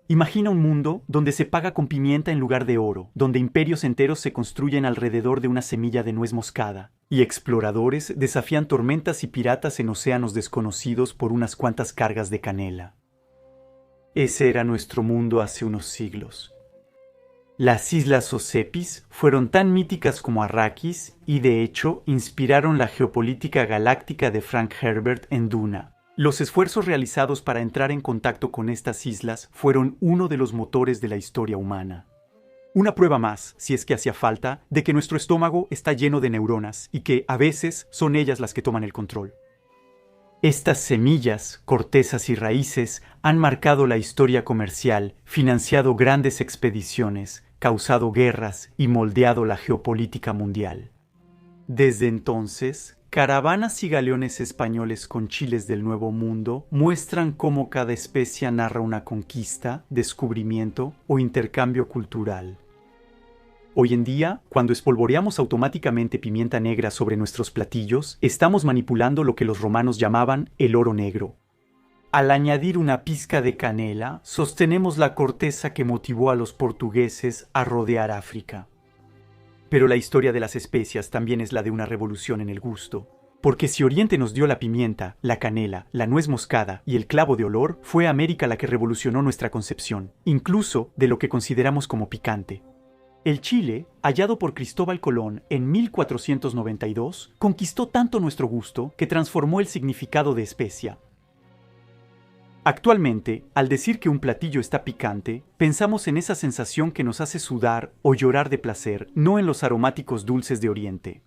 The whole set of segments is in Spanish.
Imagina un mundo donde se paga con pimienta en lugar de oro, donde imperios enteros se construyen alrededor de una semilla de nuez moscada, y exploradores desafían tormentas y piratas en océanos desconocidos por unas cuantas cargas de canela. Ese era nuestro mundo hace unos siglos. Las islas Océpis fueron tan míticas como Arrakis y, de hecho, inspiraron la geopolítica galáctica de Frank Herbert en Duna. Los esfuerzos realizados para entrar en contacto con estas islas fueron uno de los motores de la historia humana. Una prueba más, si es que hacía falta, de que nuestro estómago está lleno de neuronas y que, a veces, son ellas las que toman el control. Estas semillas, cortezas y raíces han marcado la historia comercial, financiado grandes expediciones, causado guerras y moldeado la geopolítica mundial. Desde entonces, caravanas y galeones españoles con chiles del Nuevo Mundo muestran cómo cada especia narra una conquista, descubrimiento o intercambio cultural. Hoy en día, cuando espolvoreamos automáticamente pimienta negra sobre nuestros platillos, estamos manipulando lo que los romanos llamaban el oro negro. Al añadir una pizca de canela, sostenemos la corteza que motivó a los portugueses a rodear África. Pero la historia de las especias también es la de una revolución en el gusto. Porque si Oriente nos dio la pimienta, la canela, la nuez moscada y el clavo de olor, fue América la que revolucionó nuestra concepción, incluso de lo que consideramos como picante. El chile, hallado por Cristóbal Colón en 1492, conquistó tanto nuestro gusto que transformó el significado de especia. Actualmente, al decir que un platillo está picante, pensamos en esa sensación que nos hace sudar o llorar de placer, no en los aromáticos dulces de Oriente.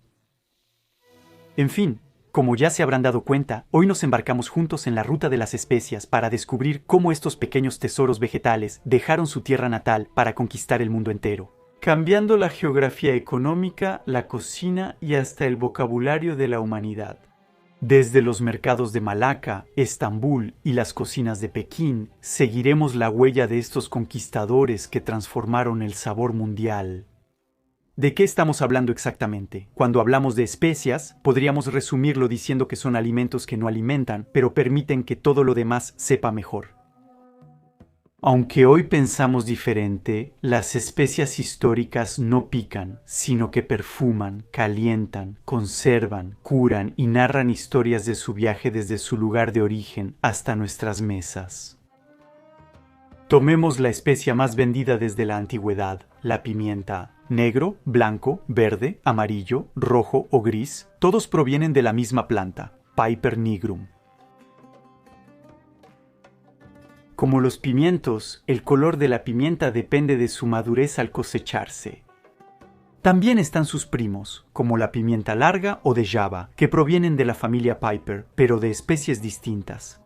En fin, como ya se habrán dado cuenta, hoy nos embarcamos juntos en la ruta de las especias para descubrir cómo estos pequeños tesoros vegetales dejaron su tierra natal para conquistar el mundo entero, cambiando la geografía económica, la cocina y hasta el vocabulario de la humanidad. Desde los mercados de Malaca, Estambul y las cocinas de Pekín, seguiremos la huella de estos conquistadores que transformaron el sabor mundial. ¿De qué estamos hablando exactamente? Cuando hablamos de especias, podríamos resumirlo diciendo que son alimentos que no alimentan, pero permiten que todo lo demás sepa mejor. Aunque hoy pensamos diferente, las especias históricas no pican, sino que perfuman, calientan, conservan, curan y narran historias de su viaje desde su lugar de origen hasta nuestras mesas. Tomemos la especia más vendida desde la antigüedad, la pimienta. Negro, blanco, verde, amarillo, rojo o gris, todos provienen de la misma planta, Piper nigrum. Como los pimientos, el color de la pimienta depende de su madurez al cosecharse. También están sus primos, como la pimienta larga o de Java, que provienen de la familia Piper, pero de especies distintas.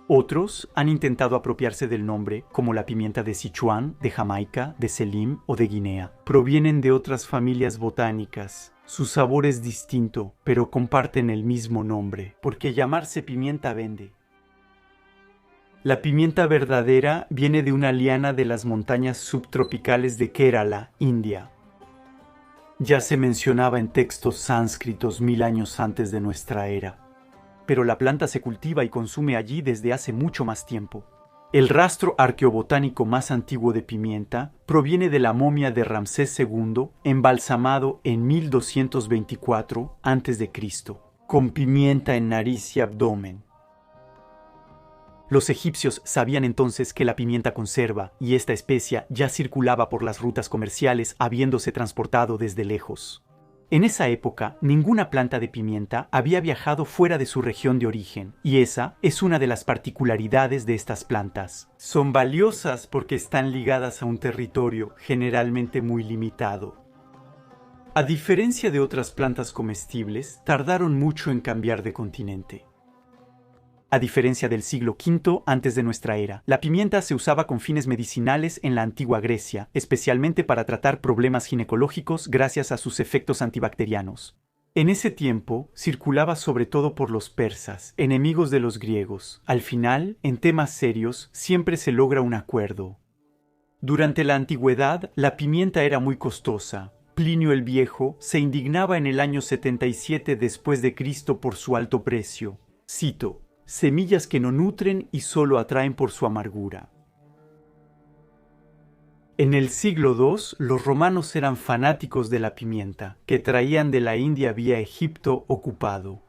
Otros han intentado apropiarse del nombre, como la pimienta de Sichuan, de Jamaica, de Selim o de Guinea. Provienen de otras familias botánicas. Su sabor es distinto, pero comparten el mismo nombre, porque llamarse pimienta vende. La pimienta verdadera viene de una liana de las montañas subtropicales de Kerala, India. Ya se mencionaba en textos sánscritos 1000 años antes de nuestra era. Pero la planta se cultiva y consume allí desde hace mucho más tiempo. El rastro arqueobotánico más antiguo de pimienta proviene de la momia de Ramsés II, embalsamado en 1224 a.C., con pimienta en nariz y abdomen. Los egipcios sabían entonces que la pimienta conserva y esta especia ya circulaba por las rutas comerciales habiéndose transportado desde lejos. En esa época, ninguna planta de pimienta había viajado fuera de su región de origen, y esa es una de las particularidades de estas plantas. Son valiosas porque están ligadas a un territorio generalmente muy limitado. A diferencia de otras plantas comestibles, tardaron mucho en cambiar de continente. A diferencia del siglo V antes de nuestra era, la pimienta se usaba con fines medicinales en la antigua Grecia, especialmente para tratar problemas ginecológicos gracias a sus efectos antibacterianos. En ese tiempo, circulaba sobre todo por los persas, enemigos de los griegos. Al final, en temas serios, siempre se logra un acuerdo. Durante la antigüedad, la pimienta era muy costosa. Plinio el Viejo se indignaba en el año 77 después de Cristo por su alto precio. Cito: semillas que no nutren y solo atraen por su amargura. En el siglo II, los romanos eran fanáticos de la pimienta, que traían de la India vía Egipto ocupado.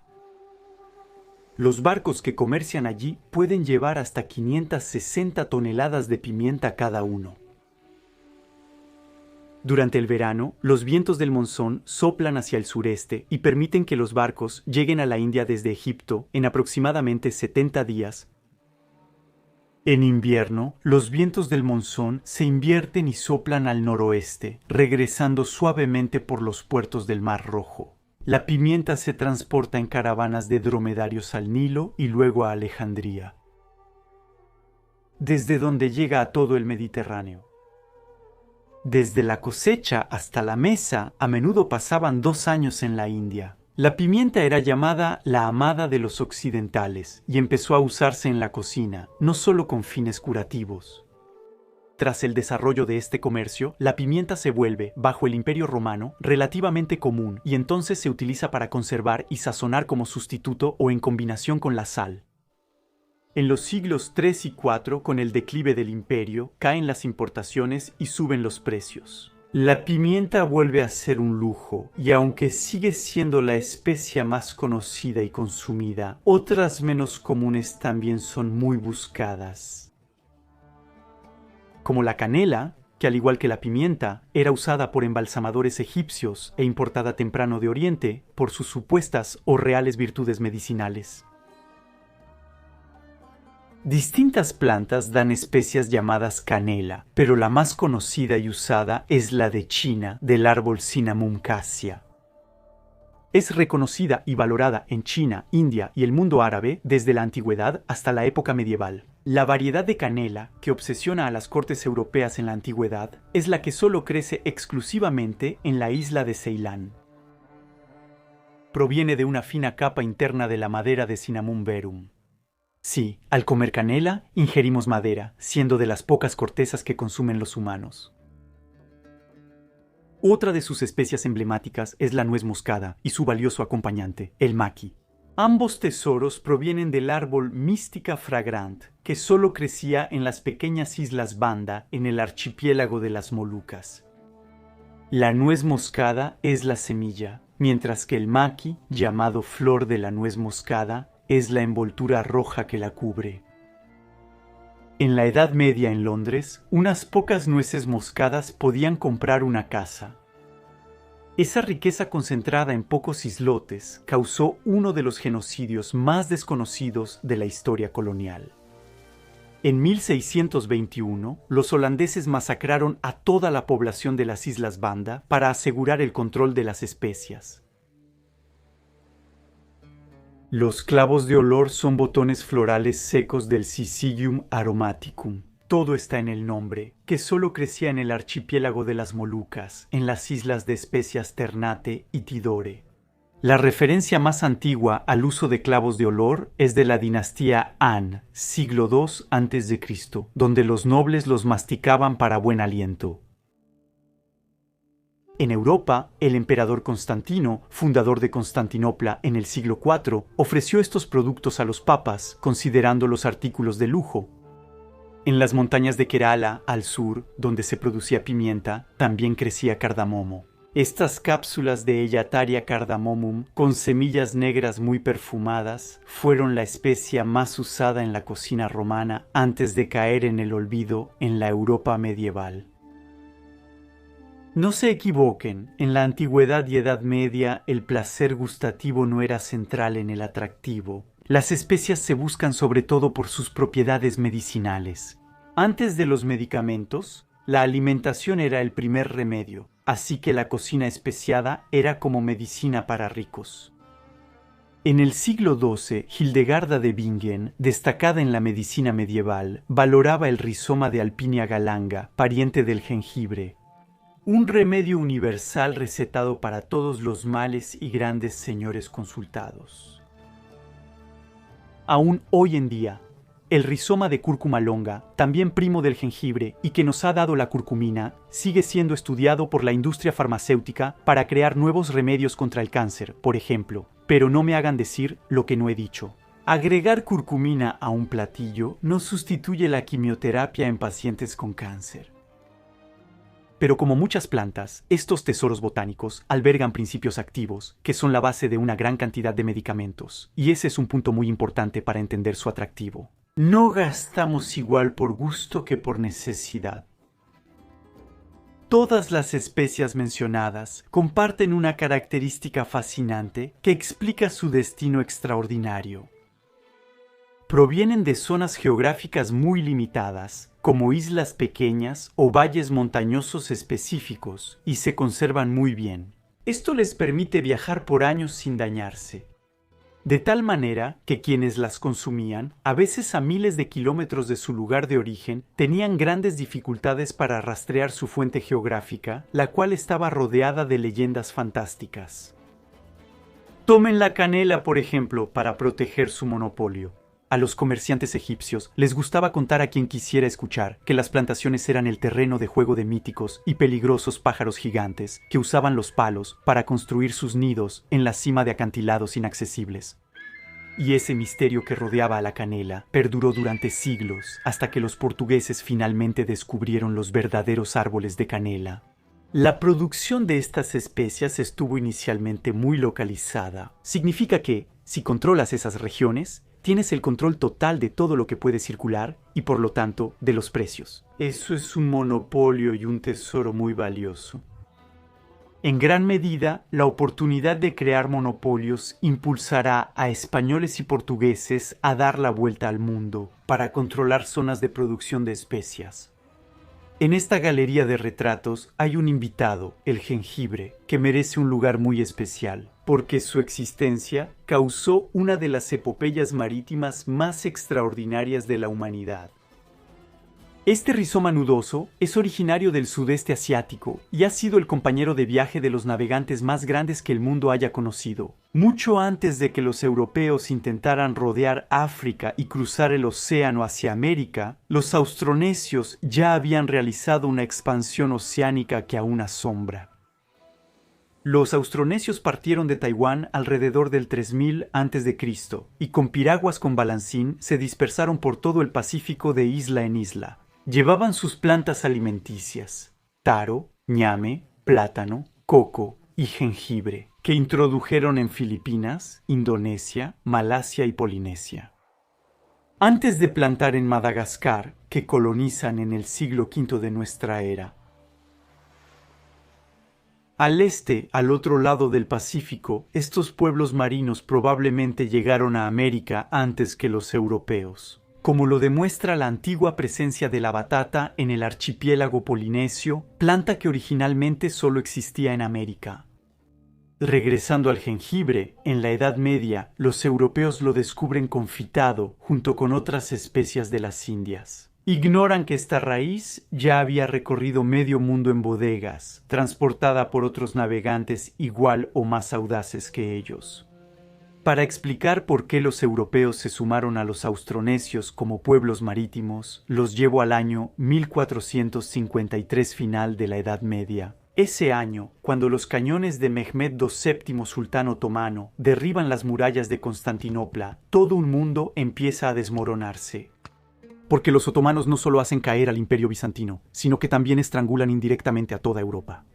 Los barcos que comercian allí pueden llevar hasta 560 toneladas de pimienta cada uno. Durante el verano, los vientos del monzón soplan hacia el sureste y permiten que los barcos lleguen a la India desde Egipto en aproximadamente 70 días. En invierno, los vientos del monzón se invierten y soplan al noroeste, regresando suavemente por los puertos del Mar Rojo. La pimienta se transporta en caravanas de dromedarios al Nilo y luego a Alejandría, desde donde llega a todo el Mediterráneo. Desde la cosecha hasta la mesa, a menudo pasaban 2 años en la India. La pimienta era llamada la amada de los occidentales y empezó a usarse en la cocina, no solo con fines curativos. Tras el desarrollo de este comercio, la pimienta se vuelve, bajo el Imperio Romano, relativamente común y entonces se utiliza para conservar y sazonar como sustituto o en combinación con la sal. En los siglos III y IV, con el declive del imperio, caen las importaciones y suben los precios. La pimienta vuelve a ser un lujo, y aunque sigue siendo la especia más conocida y consumida, otras menos comunes también son muy buscadas. Como la canela, que al igual que la pimienta, era usada por embalsamadores egipcios e importada temprano de Oriente por sus supuestas o reales virtudes medicinales. Distintas plantas dan especias llamadas canela, pero la más conocida y usada es la de China, del árbol Cinnamon cassia. Es reconocida y valorada en China, India y el mundo árabe desde la antigüedad hasta la época medieval. La variedad de canela que obsesiona a las cortes europeas en la antigüedad es la que solo crece exclusivamente en la isla de Ceilán. Proviene de una fina capa interna de la madera de Cinnamon verum. Sí, al comer canela, ingerimos madera, siendo de las pocas cortezas que consumen los humanos. Otra de sus especias emblemáticas es la nuez moscada y su valioso acompañante, el maqui. Ambos tesoros provienen del árbol Mystica fragrant, que solo crecía en las pequeñas islas Banda en el archipiélago de las Molucas. La nuez moscada es la semilla, mientras que el maqui, llamado flor de la nuez moscada, es la envoltura roja que la cubre. En la Edad Media en Londres, unas pocas nueces moscadas podían comprar una casa. Esa riqueza concentrada en pocos islotes causó uno de los genocidios más desconocidos de la historia colonial. En 1621, los holandeses masacraron a toda la población de las Islas Banda para asegurar el control de las especias. Los clavos de olor son botones florales secos del Syzygium aromaticum. Todo está en el nombre, que solo crecía en el archipiélago de las Molucas, en las islas de especias Ternate y Tidore. La referencia más antigua al uso de clavos de olor es de la dinastía Han, siglo II a.C., donde los nobles los masticaban para buen aliento. En Europa, el emperador Constantino, fundador de Constantinopla en el siglo IV, ofreció estos productos a los papas, considerándolos artículos de lujo. En las montañas de Kerala, al sur, donde se producía pimienta, también crecía cardamomo. Estas cápsulas de Ellataria cardamomum, con semillas negras muy perfumadas, fueron la especia más usada en la cocina romana antes de caer en el olvido en la Europa medieval. No se equivoquen, en la antigüedad y Edad Media el placer gustativo no era central en el atractivo. Las especias se buscan sobre todo por sus propiedades medicinales. Antes de los medicamentos, la alimentación era el primer remedio, así que la cocina especiada era como medicina para ricos. En el siglo XII, Hildegarda de Bingen, destacada en la medicina medieval, valoraba el rizoma de Alpinia galanga, pariente del jengibre. Un remedio universal recetado para todos los males y grandes señores consultados. Aún hoy en día, el rizoma de cúrcuma longa, también primo del jengibre y que nos ha dado la curcumina, sigue siendo estudiado por la industria farmacéutica para crear nuevos remedios contra el cáncer, por ejemplo. Pero no me hagan decir lo que no he dicho. Agregar curcumina a un platillo no sustituye la quimioterapia en pacientes con cáncer. Pero como muchas plantas, estos tesoros botánicos albergan principios activos, que son la base de una gran cantidad de medicamentos, y ese es un punto muy importante para entender su atractivo. No gastamos igual por gusto que por necesidad. Todas las especias mencionadas comparten una característica fascinante que explica su destino extraordinario. Provienen de zonas geográficas muy limitadas, como islas pequeñas o valles montañosos específicos, y se conservan muy bien. Esto les permite viajar por años sin dañarse. De tal manera que quienes las consumían, a veces a miles de kilómetros de su lugar de origen, tenían grandes dificultades para rastrear su fuente geográfica, la cual estaba rodeada de leyendas fantásticas. Tomen la canela, por ejemplo, para proteger su monopolio. A los comerciantes egipcios les gustaba contar a quien quisiera escuchar que las plantaciones eran el terreno de juego de míticos y peligrosos pájaros gigantes que usaban los palos para construir sus nidos en la cima de acantilados inaccesibles. Y ese misterio que rodeaba a la canela perduró durante siglos hasta que los portugueses finalmente descubrieron los verdaderos árboles de canela. La producción de estas especias estuvo inicialmente muy localizada. Significa que, si controlas esas regiones, tienes el control total de todo lo que puede circular y, por lo tanto, de los precios. Eso es un monopolio y un tesoro muy valioso. En gran medida, la oportunidad de crear monopolios impulsará a españoles y portugueses a dar la vuelta al mundo para controlar zonas de producción de especias. En esta galería de retratos hay un invitado, el jengibre, que merece un lugar muy especial, porque su existencia causó una de las epopeyas marítimas más extraordinarias de la humanidad. Este rizoma nudoso es originario del sudeste asiático y ha sido el compañero de viaje de los navegantes más grandes que el mundo haya conocido. Mucho antes de que los europeos intentaran rodear África y cruzar el océano hacia América, los austronesios ya habían realizado una expansión oceánica que aún asombra. Los austronesios partieron de Taiwán alrededor del 3000 a.C. y con piraguas con balancín se dispersaron por todo el Pacífico de isla en isla. Llevaban sus plantas alimenticias, taro, ñame, plátano, coco y jengibre, que introdujeron en Filipinas, Indonesia, Malasia y Polinesia. Antes de plantar en Madagascar, que colonizan en el siglo V de nuestra era. Al este, al otro lado del Pacífico, estos pueblos marinos probablemente llegaron a América antes que los europeos, como lo demuestra la antigua presencia de la batata en el archipiélago polinesio, planta que originalmente solo existía en América. Regresando al jengibre, en la Edad Media, los europeos lo descubren confitado junto con otras especias de las Indias. Ignoran que esta raíz ya había recorrido medio mundo en bodegas, transportada por otros navegantes igual o más audaces que ellos. Para explicar por qué los europeos se sumaron a los austronesios como pueblos marítimos, los llevo al año 1453 final de la Edad Media. Ese año, cuando los cañones de Mehmed II sultán otomano derriban las murallas de Constantinopla, todo un mundo empieza a desmoronarse. Porque los otomanos no solo hacen caer al imperio bizantino, sino que también estrangulan indirectamente a toda Europa.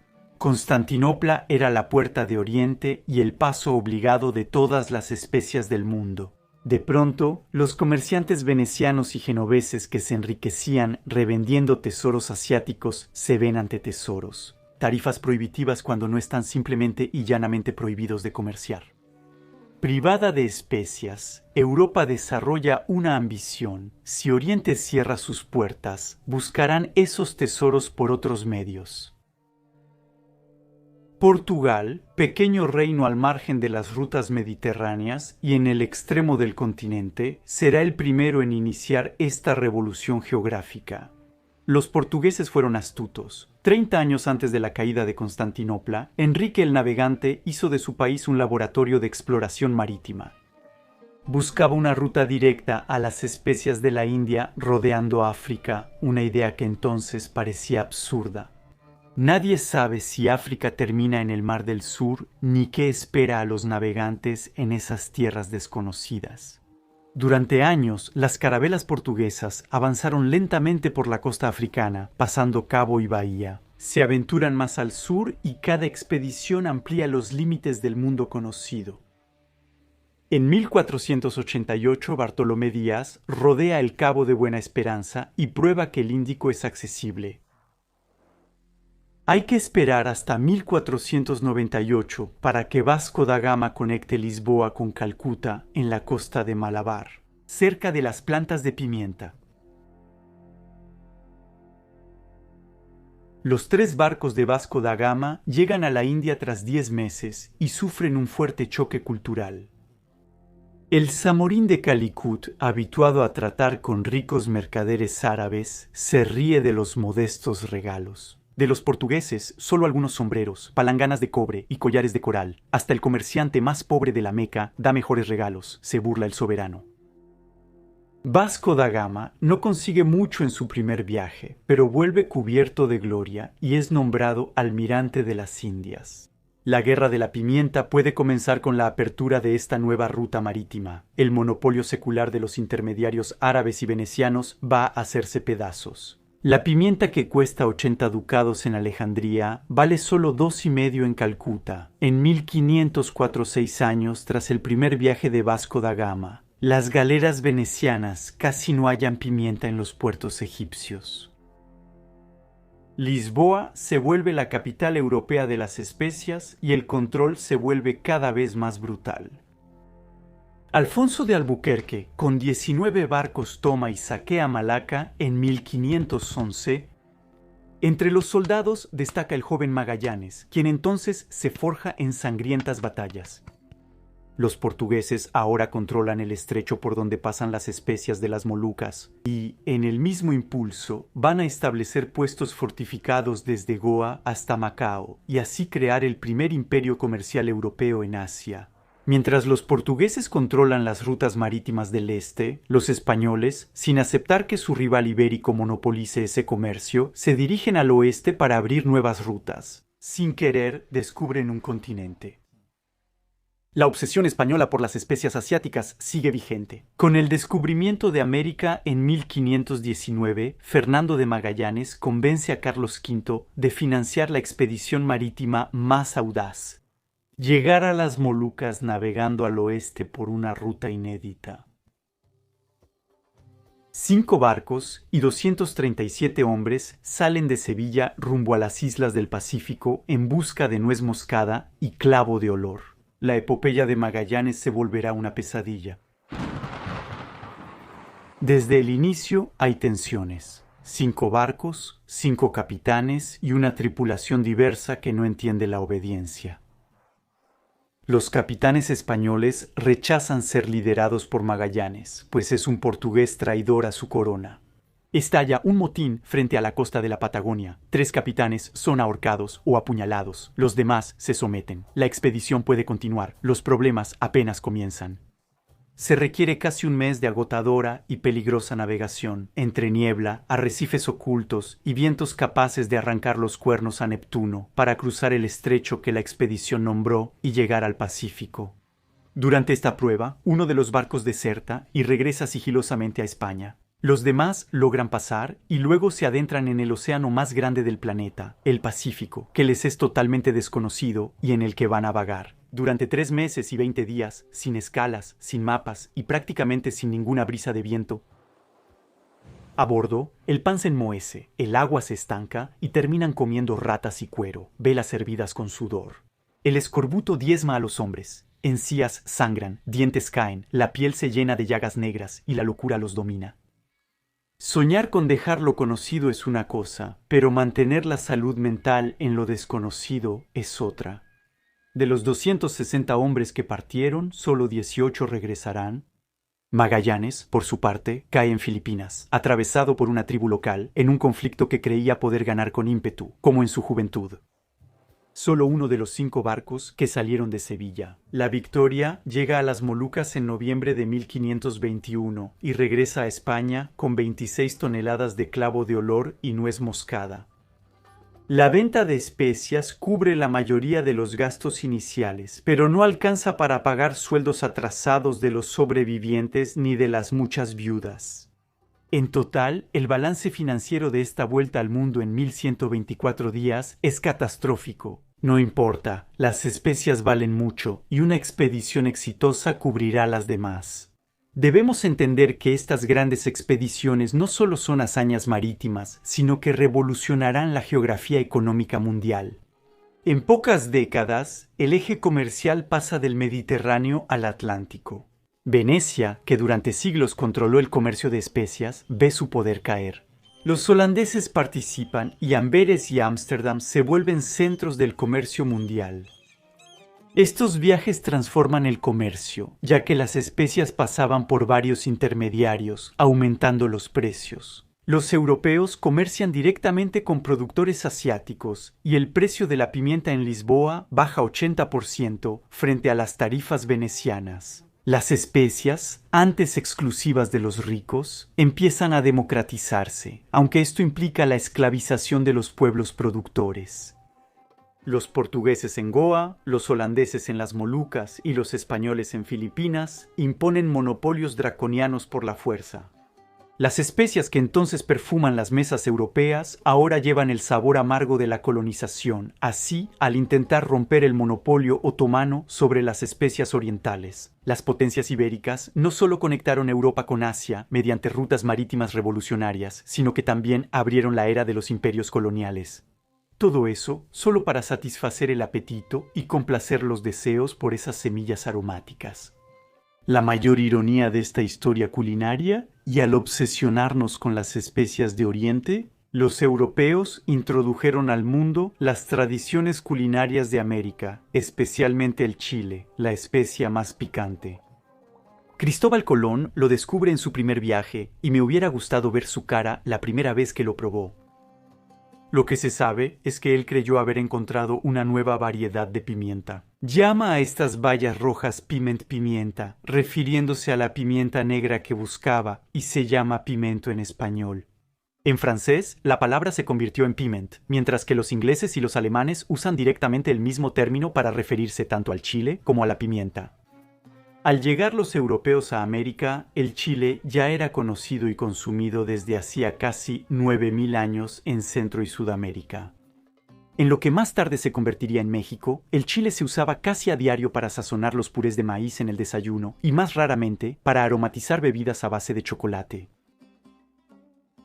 Constantinopla era la puerta de Oriente y el paso obligado de todas las especias del mundo. De pronto, los comerciantes venecianos y genoveses que se enriquecían revendiendo tesoros asiáticos se ven ante tesoros. Tarifas prohibitivas cuando no están simplemente y llanamente prohibidos de comerciar. Privada de especias, Europa desarrolla una ambición. Si Oriente cierra sus puertas, buscarán esos tesoros por otros medios. Portugal, pequeño reino al margen de las rutas mediterráneas y en el extremo del continente, será el primero en iniciar esta revolución geográfica. Los portugueses fueron astutos. 30 años antes de la caída de Constantinopla, Enrique el Navegante hizo de su país un laboratorio de exploración marítima. Buscaba una ruta directa a las especias de la India rodeando África, una idea que entonces parecía absurda. Nadie sabe si África termina en el Mar del Sur ni qué espera a los navegantes en esas tierras desconocidas. Durante años, las carabelas portuguesas avanzaron lentamente por la costa africana, pasando cabo y bahía. Se aventuran más al sur y cada expedición amplía los límites del mundo conocido. En 1488 Bartolomé Díaz rodea el Cabo de Buena Esperanza y prueba que el Índico es accesible. Hay que esperar hasta 1498 para que Vasco da Gama conecte Lisboa con Calcuta en la costa de Malabar, cerca de las plantas de pimienta. Los 3 barcos de Vasco da Gama llegan a la India tras 10 meses y sufren un fuerte choque cultural. El Zamorín de Calicut, habituado a tratar con ricos mercaderes árabes, se ríe de los modestos regalos. De los portugueses, solo algunos sombreros, palanganas de cobre y collares de coral. Hasta el comerciante más pobre de la Meca da mejores regalos, se burla el soberano. Vasco da Gama no consigue mucho en su primer viaje, pero vuelve cubierto de gloria y es nombrado almirante de las Indias. La guerra de la pimienta puede comenzar con la apertura de esta nueva ruta marítima. El monopolio secular de los intermediarios árabes y venecianos va a hacerse pedazos. La pimienta que cuesta 80 ducados en Alejandría vale solo 2,5 en Calcuta. En 1504, 6 años tras el primer viaje de Vasco da Gama, las galeras venecianas casi no hallan pimienta en los puertos egipcios. Lisboa se vuelve la capital europea de las especias y el control se vuelve cada vez más brutal. Alfonso de Albuquerque, con 19 barcos, toma y saquea Malaca en 1511. Entre los soldados destaca el joven Magallanes, quien entonces se forja en sangrientas batallas. Los portugueses ahora controlan el estrecho por donde pasan las especias de las Molucas y, en el mismo impulso, van a establecer puestos fortificados desde Goa hasta Macao y así crear el primer imperio comercial europeo en Asia. Mientras los portugueses controlan las rutas marítimas del este, los españoles, sin aceptar que su rival ibérico monopolice ese comercio, se dirigen al oeste para abrir nuevas rutas. Sin querer, descubren un continente. La obsesión española por las especias asiáticas sigue vigente. Con el descubrimiento de América en 1519, Fernando de Magallanes convence a Carlos V de financiar la expedición marítima más audaz: llegar a las Molucas navegando al oeste por una ruta inédita. 5 barcos y 237 hombres salen de Sevilla rumbo a las islas del Pacífico en busca de nuez moscada y clavo de olor. La epopeya de Magallanes se volverá una pesadilla. Desde el inicio hay tensiones. 5 barcos, 5 capitanes y una tripulación diversa que no entiende la obediencia. Los capitanes españoles rechazan ser liderados por Magallanes, pues es un portugués traidor a su corona. Estalla un motín frente a la costa de la Patagonia. 3 capitanes son ahorcados o apuñalados. Los demás se someten. La expedición puede continuar. Los problemas apenas comienzan. Se requiere casi un mes de agotadora y peligrosa navegación, entre niebla, arrecifes ocultos y vientos capaces de arrancar los cuernos a Neptuno, para cruzar el estrecho que la expedición nombró y llegar al Pacífico. Durante esta prueba, uno de los barcos deserta y regresa sigilosamente a España. Los demás logran pasar y luego se adentran en el océano más grande del planeta, el Pacífico, que les es totalmente desconocido y en el que van a vagar. Durante 3 meses y 20 días, sin escalas, sin mapas y prácticamente sin ninguna brisa de viento. A bordo, el pan se enmohece, el agua se estanca y terminan comiendo ratas y cuero, velas hervidas con sudor. El escorbuto diezma a los hombres. Encías sangran, dientes caen, la piel se llena de llagas negras y la locura los domina. Soñar con dejar lo conocido es una cosa, pero mantener la salud mental en lo desconocido es otra. De los 260 hombres que partieron, solo 18 regresarán. Magallanes, por su parte, cae en Filipinas, atravesado por una tribu local, en un conflicto que creía poder ganar con ímpetu, como en su juventud. Solo uno de los 5 barcos que salieron de Sevilla. La Victoria llega a las Molucas en noviembre de 1521 y regresa a España con 26 toneladas de clavo de olor y nuez moscada. La venta de especias cubre la mayoría de los gastos iniciales, pero no alcanza para pagar sueldos atrasados de los sobrevivientes ni de las muchas viudas. En total, el balance financiero de esta vuelta al mundo en 1124 días es catastrófico. No importa, las especias valen mucho y una expedición exitosa cubrirá las demás. Debemos entender que estas grandes expediciones no solo son hazañas marítimas, sino que revolucionarán la geografía económica mundial. En pocas décadas, el eje comercial pasa del Mediterráneo al Atlántico. Venecia, que durante siglos controló el comercio de especias, ve su poder caer. Los holandeses participan y Amberes y Ámsterdam se vuelven centros del comercio mundial. Estos viajes transforman el comercio, ya que las especias pasaban por varios intermediarios, aumentando los precios. Los europeos comercian directamente con productores asiáticos y el precio de la pimienta en Lisboa baja 80% frente a las tarifas venecianas. Las especias, antes exclusivas de los ricos, empiezan a democratizarse, aunque esto implica la esclavización de los pueblos productores. Los portugueses en Goa, los holandeses en las Molucas y los españoles en Filipinas imponen monopolios draconianos por la fuerza. Las especias que entonces perfuman las mesas europeas ahora llevan el sabor amargo de la colonización, así al intentar romper el monopolio otomano sobre las especias orientales. Las potencias ibéricas no solo conectaron Europa con Asia mediante rutas marítimas revolucionarias, sino que también abrieron la era de los imperios coloniales. Todo eso solo para satisfacer el apetito y complacer los deseos por esas semillas aromáticas. La mayor ironía de esta historia culinaria, y al obsesionarnos con las especias de Oriente, los europeos introdujeron al mundo las tradiciones culinarias de América, especialmente el chile, la especia más picante. Cristóbal Colón lo descubre en su primer viaje y me hubiera gustado ver su cara la primera vez que lo probó. Lo que se sabe es que él creyó haber encontrado una nueva variedad de pimienta. Llama a estas bayas rojas piment pimienta, refiriéndose a la pimienta negra que buscaba, y se llama pimento en español. En francés, la palabra se convirtió en piment, mientras que los ingleses y los alemanes usan directamente el mismo término para referirse tanto al chile como a la pimienta. Al llegar los europeos a América, el chile ya era conocido y consumido desde hacía casi 9000 años en Centro y Sudamérica. En lo que más tarde se convertiría en México, el chile se usaba casi a diario para sazonar los purés de maíz en el desayuno y más raramente para aromatizar bebidas a base de chocolate.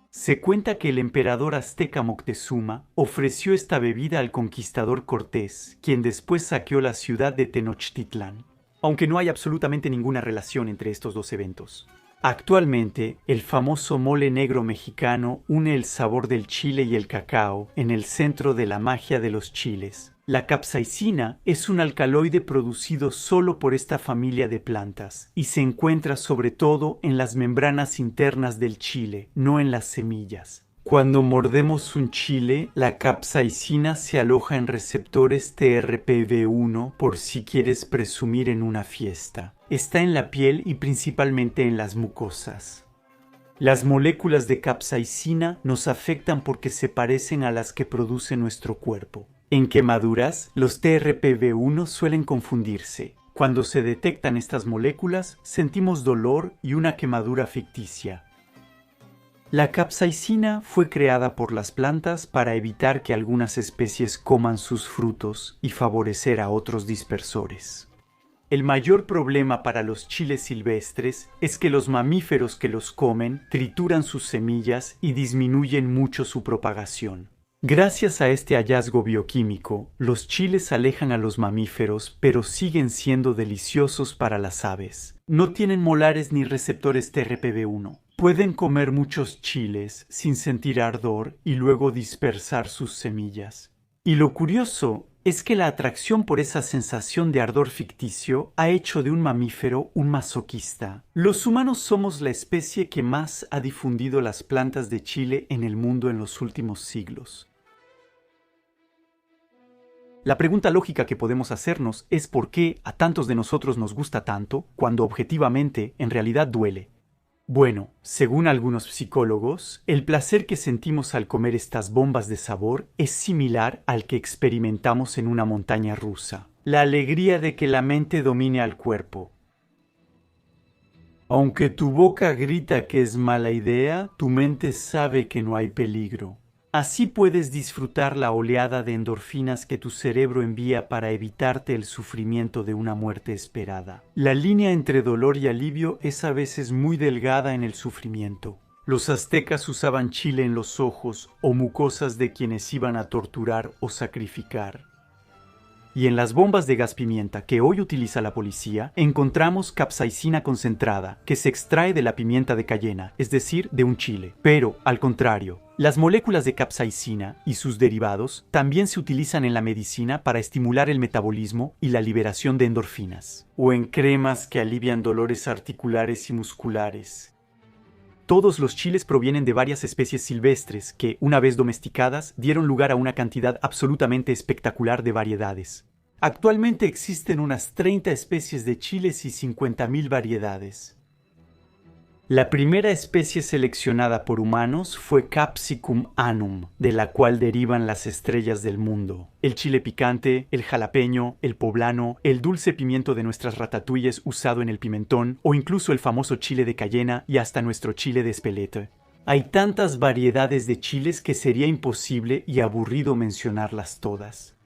Se cuenta que el emperador azteca Moctezuma ofreció esta bebida al conquistador Cortés, quien después saqueó la ciudad de Tenochtitlán. Aunque no hay absolutamente ninguna relación entre estos dos eventos. Actualmente, el famoso mole negro mexicano une el sabor del chile y el cacao en el centro de la magia de los chiles. La capsaicina es un alcaloide producido solo por esta familia de plantas y se encuentra sobre todo en las membranas internas del chile, no en las semillas. Cuando mordemos un chile, la capsaicina se aloja en receptores TRPV1 por si quieres presumir en una fiesta. Está en la piel y principalmente en las mucosas. Las moléculas de capsaicina nos afectan porque se parecen a las que produce nuestro cuerpo. En quemaduras, los TRPV1 suelen confundirse. Cuando se detectan estas moléculas, sentimos dolor y una quemadura ficticia. La capsaicina fue creada por las plantas para evitar que algunas especies coman sus frutos y favorecer a otros dispersores. El mayor problema para los chiles silvestres es que los mamíferos que los comen trituran sus semillas y disminuyen mucho su propagación. Gracias a este hallazgo bioquímico, los chiles alejan a los mamíferos, pero siguen siendo deliciosos para las aves. No tienen molares ni receptores TRPV1. Pueden comer muchos chiles sin sentir ardor y luego dispersar sus semillas. Y lo curioso es que la atracción por esa sensación de ardor ficticio ha hecho de un mamífero un masoquista. Los humanos somos la especie que más ha difundido las plantas de chile en el mundo en los últimos siglos. La pregunta lógica que podemos hacernos es por qué a tantos de nosotros nos gusta tanto cuando objetivamente en realidad duele. Bueno, según algunos psicólogos, el placer que sentimos al comer estas bombas de sabor es similar al que experimentamos en una montaña rusa. La alegría de que la mente domine al cuerpo. Aunque tu boca grita que es mala idea, tu mente sabe que no hay peligro. Así puedes disfrutar la oleada de endorfinas que tu cerebro envía para evitarte el sufrimiento de una muerte esperada. La línea entre dolor y alivio es a veces muy delgada en el sufrimiento. Los aztecas usaban chile en los ojos o mucosas de quienes iban a torturar o sacrificar. Y en las bombas de gas pimienta que hoy utiliza la policía, encontramos capsaicina concentrada, que se extrae de la pimienta de cayena, es decir, de un chile. Pero, al contrario, las moléculas de capsaicina y sus derivados también se utilizan en la medicina para estimular el metabolismo y la liberación de endorfinas, o en cremas que alivian dolores articulares y musculares. Todos los chiles provienen de varias especies silvestres que, una vez domesticadas, dieron lugar a una cantidad absolutamente espectacular de variedades. Actualmente existen unas 30 especies de chiles y 50.000 variedades. La primera especie seleccionada por humanos fue Capsicum annum, de la cual derivan las estrellas del mundo. El chile picante, el jalapeño, el poblano, el dulce pimiento de nuestras ratatouilles usado en el pimentón, o incluso el famoso chile de cayena y hasta nuestro chile de espeleta. Hay tantas variedades de chiles que sería imposible y aburrido mencionarlas todas.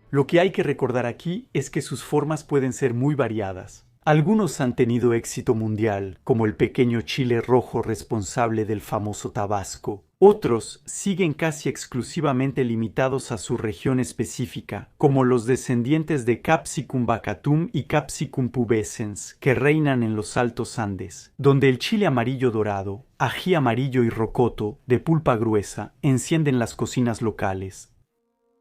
Lo que hay que recordar aquí es que sus formas pueden ser muy variadas. Algunos han tenido éxito mundial, como el pequeño chile rojo responsable del famoso Tabasco. Otros siguen casi exclusivamente limitados a su región específica, como los descendientes de Capsicum bacatum y Capsicum pubescens, que reinan en los Altos Andes, donde el chile amarillo dorado, ají amarillo y rocoto, de pulpa gruesa, encienden las cocinas locales.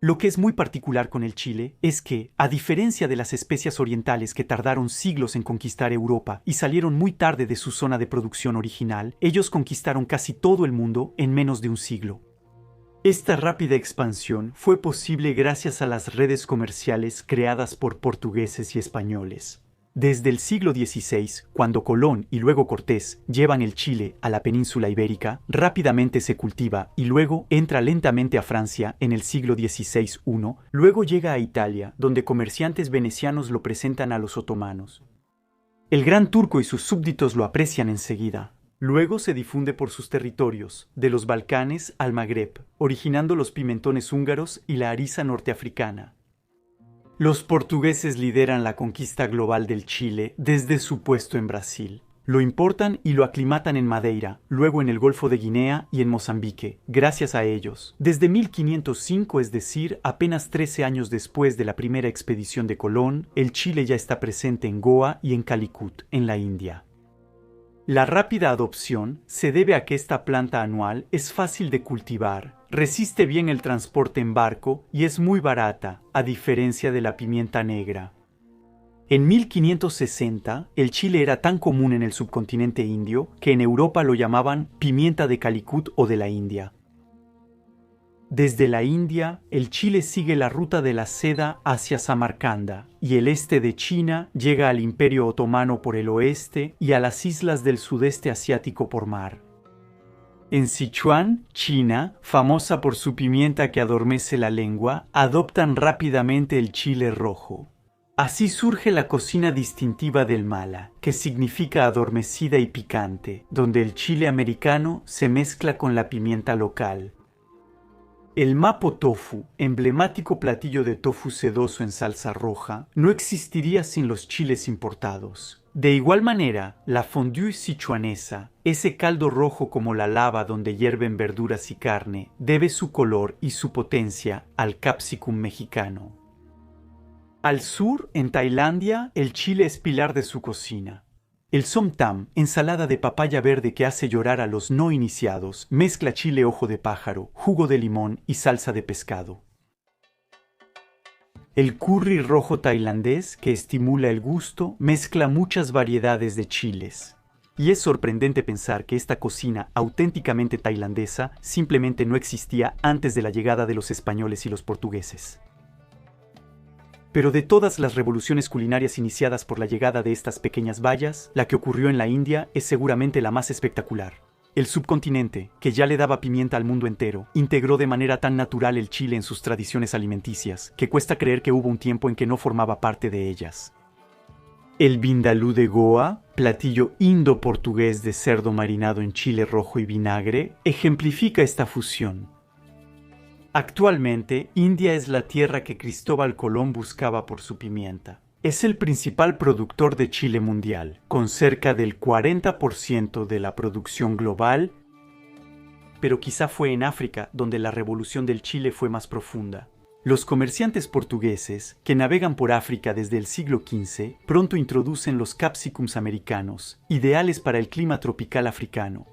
Lo que es muy particular con el chile es que, a diferencia de las especias orientales que tardaron siglos en conquistar Europa y salieron muy tarde de su zona de producción original, ellos conquistaron casi todo el mundo en menos de un siglo. Esta rápida expansión fue posible gracias a las redes comerciales creadas por portugueses y españoles. Desde el siglo XVI, cuando Colón y luego Cortés llevan el chile a la península ibérica, rápidamente se cultiva y luego entra lentamente a Francia en el siglo XVI-I, luego llega a Italia, donde comerciantes venecianos lo presentan a los otomanos. El Gran Turco y sus súbditos lo aprecian enseguida. Luego se difunde por sus territorios, de los Balcanes al Magreb, originando los pimentones húngaros y la harissa norteafricana. Los portugueses lideran la conquista global del chile desde su puesto en Brasil. Lo importan y lo aclimatan en Madeira, luego en el Golfo de Guinea y en Mozambique, gracias a ellos. Desde 1505, es decir, apenas 13 años después de la primera expedición de Colón, el chile ya está presente en Goa y en Calicut, en la India. La rápida adopción se debe a que esta planta anual es fácil de cultivar, resiste bien el transporte en barco y es muy barata, a diferencia de la pimienta negra. En 1560, el chile era tan común en el subcontinente indio que en Europa lo llamaban pimienta de Calicut o de la India. Desde la India, el chile sigue la ruta de la seda hacia Samarcanda y el este de China llega al Imperio Otomano por el oeste y a las islas del sudeste asiático por mar. En Sichuan, China, famosa por su pimienta que adormece la lengua, adoptan rápidamente el chile rojo. Así surge la cocina distintiva del mala, que significa adormecida y picante, donde el chile americano se mezcla con la pimienta local. El mapo tofu, emblemático platillo de tofu sedoso en salsa roja, no existiría sin los chiles importados. De igual manera, la fondue sichuanesa, ese caldo rojo como la lava donde hierven verduras y carne, debe su color y su potencia al capsicum mexicano. Al sur, en Tailandia, el chile es pilar de su cocina. El som tam, ensalada de papaya verde que hace llorar a los no iniciados, mezcla chile ojo de pájaro, jugo de limón y salsa de pescado. El curry rojo tailandés, que estimula el gusto, mezcla muchas variedades de chiles. Y es sorprendente pensar que esta cocina auténticamente tailandesa simplemente no existía antes de la llegada de los españoles y los portugueses. Pero de todas las revoluciones culinarias iniciadas por la llegada de estas pequeñas bayas, la que ocurrió en la India es seguramente la más espectacular. El subcontinente, que ya le daba pimienta al mundo entero, integró de manera tan natural el chile en sus tradiciones alimenticias, que cuesta creer que hubo un tiempo en que no formaba parte de ellas. El vindaloo de Goa, platillo indo-portugués de cerdo marinado en chile rojo y vinagre, ejemplifica esta fusión. Actualmente, India es la tierra que Cristóbal Colón buscaba por su pimienta. Es el principal productor de chile mundial, con cerca del 40% de la producción global, pero quizá fue en África donde la revolución del chile fue más profunda. Los comerciantes portugueses, que navegan por África desde el siglo XV, pronto introducen los capsicums americanos, ideales para el clima tropical africano.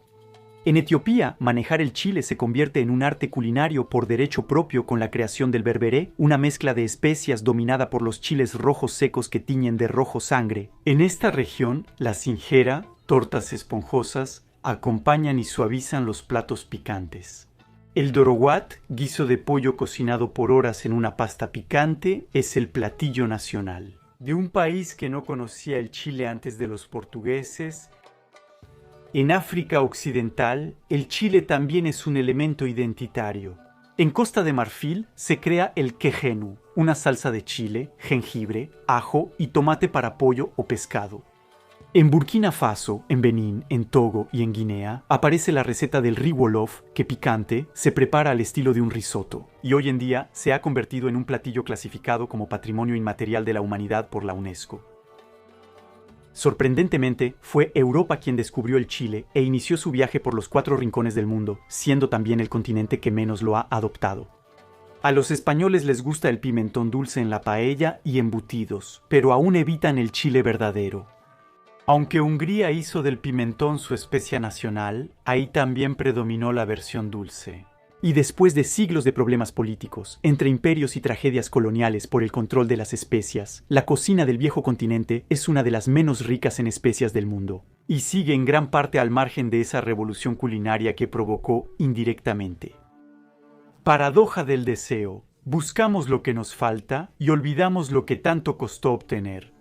En Etiopía, manejar el chile se convierte en un arte culinario por derecho propio con la creación del berberé, una mezcla de especias dominada por los chiles rojos secos que tiñen de rojo sangre. En esta región, la sinjera, tortas esponjosas, acompañan y suavizan los platos picantes. El dorowat, guiso de pollo cocinado por horas en una pasta picante, es el platillo nacional. De un país que no conocía el chile antes de los portugueses, en África Occidental, el chile también es un elemento identitario. En Costa de Marfil se crea el quejenu, una salsa de chile, jengibre, ajo y tomate para pollo o pescado. En Burkina Faso, en Benín, en Togo y en Guinea aparece la receta del riz wolof, que picante se prepara al estilo de un risotto, y hoy en día se ha convertido en un platillo clasificado como Patrimonio Inmaterial de la Humanidad por la UNESCO. Sorprendentemente, fue Europa quien descubrió el chile e inició su viaje por los 4 rincones del mundo, siendo también el continente que menos lo ha adoptado. A los españoles les gusta el pimentón dulce en la paella y embutidos, pero aún evitan el chile verdadero. Aunque Hungría hizo del pimentón su especia nacional, ahí también predominó la versión dulce. Y después de siglos de problemas políticos, entre imperios y tragedias coloniales por el control de las especias, la cocina del viejo continente es una de las menos ricas en especias del mundo, y sigue en gran parte al margen de esa revolución culinaria que provocó indirectamente. Paradoja del deseo. Buscamos lo que nos falta y olvidamos lo que tanto costó obtener.